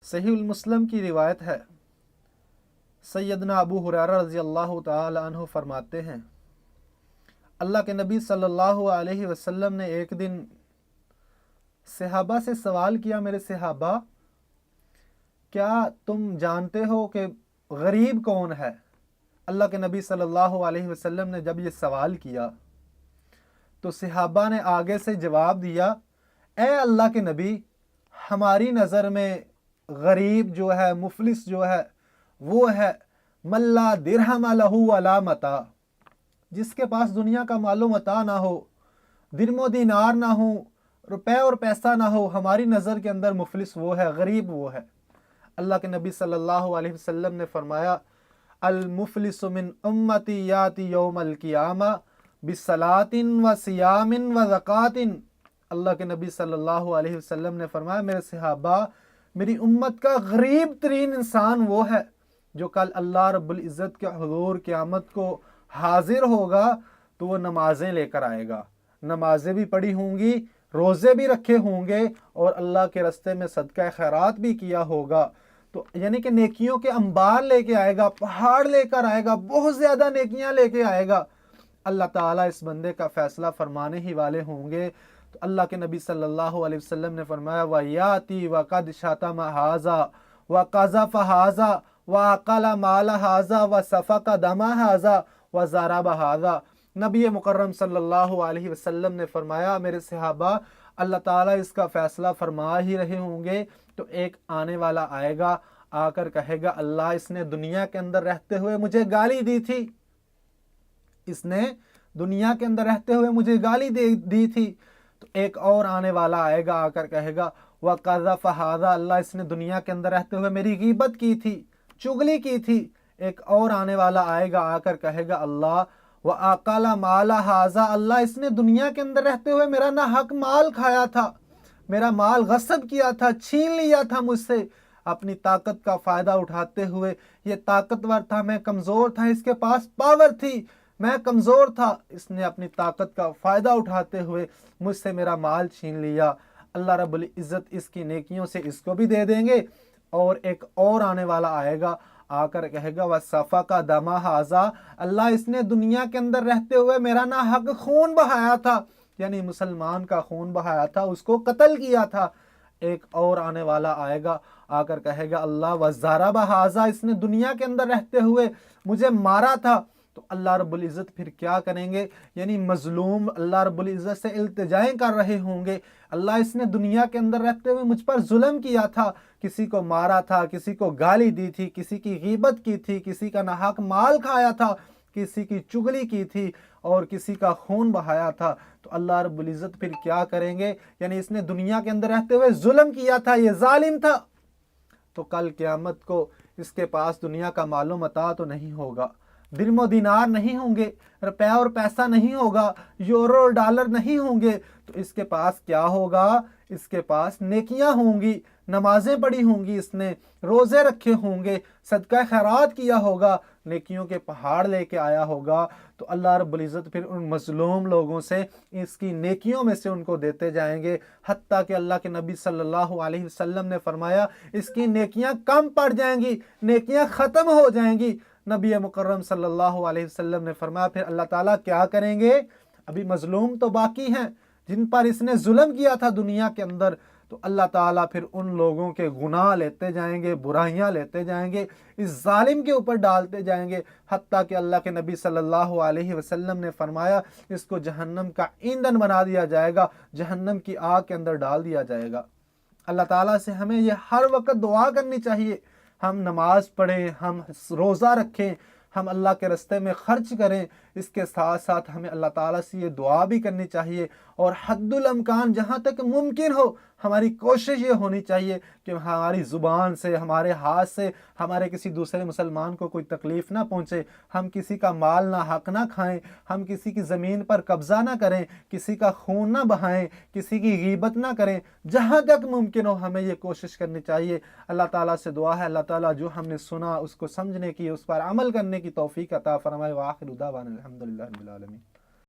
صحیح المسلم کی روایت ہے، سیدنا ابو ہریرہ رضی اللہ تعالی عنہ فرماتے ہیں، اللہ کے نبی صلی اللہ علیہ وسلم نے ایک دن صحابہ سے سوال کیا، میرے صحابہ کیا تم جانتے ہو کہ غریب کون ہے؟ اللہ کے نبی صلی اللہ علیہ وسلم نے جب یہ سوال کیا تو صحابہ نے آگے سے جواب دیا، اے اللہ کے نبی، ہماری نظر میں غریب جو ہے، مفلس جو ہے، وہ ہے من لا درہم لہ ولا متاع، جس کے پاس دنیا کا مال و متاع نہ ہو، درم و دینار نہ ہو، روپے اور پیسہ نہ ہو، ہماری نظر کے اندر مفلس وہ ہے، غریب وہ ہے۔ اللہ کے نبی صلی اللہ علیہ وسلم نے فرمایا، المفلس من امتی یاتی یوم القیامہ بصلاۃ و صیام و زکوٰۃ۔ اللہ کے نبی صلی اللہ علیہ وسلم نے فرمایا، میرے صحابہ، میری امت کا غریب ترین انسان وہ ہے جو کل اللہ رب العزت کے حضور قیامت کو حاضر ہوگا تو وہ نمازیں لے کر آئے گا، نمازیں بھی پڑھی ہوں گی، روزے بھی رکھے ہوں گے، اور اللہ کے راستے میں صدقہ خیرات بھی کیا ہوگا۔ تو یعنی کہ نیکیوں کے انبار لے کے آئے گا، پہاڑ لے کر آئے گا، بہت زیادہ نیکیاں لے کے آئے گا۔ اللہ تعالیٰ اس بندے کا فیصلہ فرمانے ہی والے ہوں گے۔ تو اللہ کے نبی صلی اللہ علیہ وسلم نے فرمایا، وَيَأْتِي وَقَدْ شَتَمَ هَٰذَا وَقَذَفَ هَٰذَا وَأَكَلَ مَالَ هَٰذَا وَسَفَكَ دَمَ هَٰذَا وَضَرَبَ هَٰذَا۔ نبی مکرم صلی اللہ علیہ وسلم نے فرمایا، میرے صحابہ، اللہ تعالیٰ اس کا فیصلہ فرما ہی رہے ہوں گے تو ایک آنے والا آئے گا، آ کر کہے گا، اللہ اس نے دنیا کے اندر رہتے ہوئے مجھے گالی دی تھی، اس نے دنیا کے اندر رہتے ہوئے مجھے گالی دی تھی۔ تو ایک اور آنے والا آئے گا، آ کر کہے گا، وَقَذَفَ هَٰذَا، اللہ اس نے دنیا کے اندر رہتے ہوئے میری غیبت کی تھی، چغلی کی تھی۔ ایک اور آنے والا آئے گا، آ کر کہے گا، اللہ وَأَكَلَ مَالَ هَٰذَا، اللہ اس نے دنیا کے اندر رہتے ہوئے میرا ناحق مال کھایا تھا، میرا مال غصب کیا تھا، چھین لیا تھا مجھ سے، اپنی طاقت کا فائدہ اٹھاتے ہوئے۔ یہ طاقتور تھا، میں کمزور تھا، اس کے پاس پاور تھی، میں کمزور تھا، اس نے اپنی طاقت کا فائدہ اٹھاتے ہوئے مجھ سے میرا مال چھین لیا۔ اللہ رب العزت اس کی نیکیوں سے اس کو بھی دے دیں گے، اور ایک اور آنے والا آئے گا، آ کر کہے گا، وَسَفَكَ دَمَ هَٰذَا، اللہ اس نے دنیا کے اندر رہتے ہوئے میرا ناحق خون بہایا تھا، یعنی مسلمان کا خون بہایا تھا، اس کو قتل کیا تھا۔ ایک اور آنے والا آئے گا، آ کر کہے گا، اللہ وَضَرَبَ هَٰذَا، اس نے دنیا کے اندر رہتے ہوئے مجھے مارا تھا۔ تو اللہ رب العزت پھر کیا کریں گے؟ یعنی مظلوم اللہ رب العزت سے التجائیں کر رہے ہوں گے، اللہ اس نے دنیا کے اندر رہتے ہوئے مجھ پر ظلم کیا تھا، کسی کو مارا تھا، کسی کو گالی دی تھی، کسی کی غیبت کی تھی، کسی کا ناحق مال کھایا تھا، کسی کی چغلی کی تھی، اور کسی کا خون بہایا تھا۔ تو اللہ رب العزت پھر کیا کریں گے؟ یعنی اس نے دنیا کے اندر رہتے ہوئے ظلم کیا تھا، یہ ظالم تھا، تو کل قیامت کو اس کے پاس دنیا کا مال و متاع تو نہیں ہوگا، درم و دینار نہیں ہوں گے، روپیہ اور پیسہ نہیں ہوگا، یورو اور ڈالر نہیں ہوں گے، تو اس کے پاس کیا ہوگا؟ اس کے پاس نیکیاں ہوں گی، نمازیں پڑھی ہوں گی، اس نے روزے رکھے ہوں گے، صدقہ خیرات کیا ہوگا، نیکیوں کے پہاڑ لے کے آیا ہوگا۔ تو اللہ رب العزت پھر ان مظلوم لوگوں سے اس کی نیکیوں میں سے ان کو دیتے جائیں گے، حتیٰ کہ اللہ کے نبی صلی اللہ علیہ وسلم نے فرمایا، اس کی نیکیاں کم پڑ جائیں گی، نیکیاں ختم ہو جائیں گی۔ نبی مکرم صلی اللہ علیہ وسلم نے فرمایا، پھر اللہ تعالیٰ کیا کریں گے؟ ابھی مظلوم تو باقی ہیں جن پر اس نے ظلم کیا تھا دنیا کے اندر، تو اللہ تعالیٰ پھر ان لوگوں کے گناہ لیتے جائیں گے، برائیاں لیتے جائیں گے، اس ظالم کے اوپر ڈالتے جائیں گے، حتیٰ کہ اللہ کے نبی صلی اللہ علیہ وسلم نے فرمایا، اس کو جہنم کا ایندھن بنا دیا جائے گا، جہنم کی آگ کے اندر ڈال دیا جائے گا۔ اللہ تعالیٰ سے ہمیں یہ ہر وقت دعا کرنی چاہیے، ہم نماز پڑھیں، ہم روزہ رکھیں، ہم اللہ کے راستے میں خرچ کریں، اس کے ساتھ ساتھ ہمیں اللہ تعالیٰ سے یہ دعا بھی کرنی چاہیے، اور حد الامکان جہاں تک ممکن ہو ہماری کوشش یہ ہونی چاہیے کہ ہماری زبان سے، ہمارے ہاتھ سے، ہمارے کسی دوسرے مسلمان کو کوئی تکلیف نہ پہنچے، ہم کسی کا مال نہ حق نہ کھائیں، ہم کسی کی زمین پر قبضہ نہ کریں، کسی کا خون نہ بہائیں، کسی کی غیبت نہ کریں، جہاں تک ممکن ہو ہمیں یہ کوشش کرنی چاہیے۔ اللہ تعالیٰ سے دعا ہے اللہ تعالیٰ جو ہم نے سنا اس کو سمجھنے کی، اس پر عمل کرنے کی توفیق عطا فرمائے۔ وآخر دعوانا الحمدللہ رب العالمین۔